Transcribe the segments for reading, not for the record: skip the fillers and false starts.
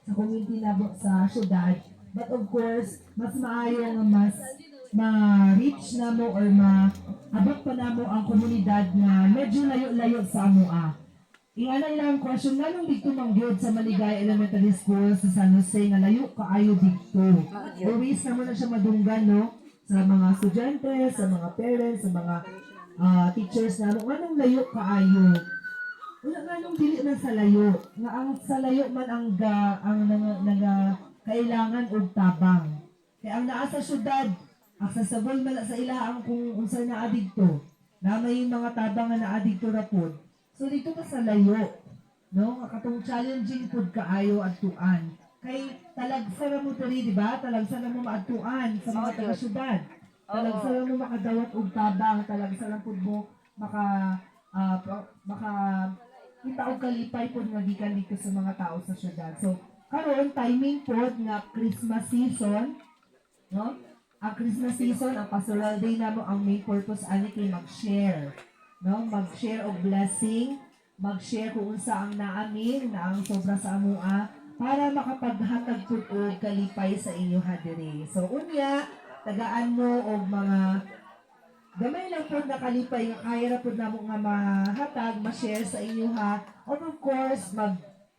sa community namo sa syudad. But of course, mas maayo nga mas ma-reach namo or maabot pa namo ang komunidad na medyo layo-layo sa amoa. Ingana ilang question nga nung dito mangyod sa Maligaya Elementary School sa San Jose nga layo kaayo dito. Always naman na siya madunggan no sa mga estudyante, sa mga parents, sa mga teachers na anong layo kaayo. Wala nga nung dili na sa layo. Nga ang sa layo man ang kailangan og tabang. Kaya ang naa sa syudad, accessible man sa ilaang kung unsa naa didto. Na may mga tabang nga naa didto ra pod. So dito ka sa layo, no? Katong challenging pud kaayo adtuan. Kay talagsa ra mo diri, di ba? Talagsa ra mo maadtuan sa mga taga-syudad. Talagsa ra mo makadawat og tabang, talagsa ra pud mo maka kita og kalipay pud nga gikan dito sa mga tao sa syudad. So karon timing pod nga Christmas season, no? Ang Christmas season, ang pastoral day namo ang main purpose ani kay mag-share. No, mag-share og blessing, mag-share kung unsa ang naamin na ang sobra sa amoa para makapaghatag pud og kalipay sa inyo hadiri. So unya, tagaan mo og mga gamay lang pud na kalipay nga kaya ra pud namo nga mahatag, ma-share sa inyo ha. And of course,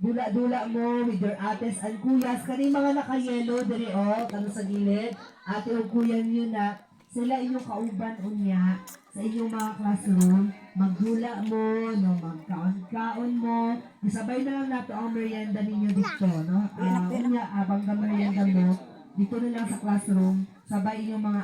dula-dula mo with your ates and kuyas kani mga naka-yellow diri kano sa gilid. Ate ug kuya niyo na sila inyong kauban unya sa inyong mga classroom, magdula mo, no, magkaon-kaon mo, isabay na lang nato ang merienda ninyo dito, no? Unya, abang ka merienda mo, dito na lang sa classroom, sabay inyong mga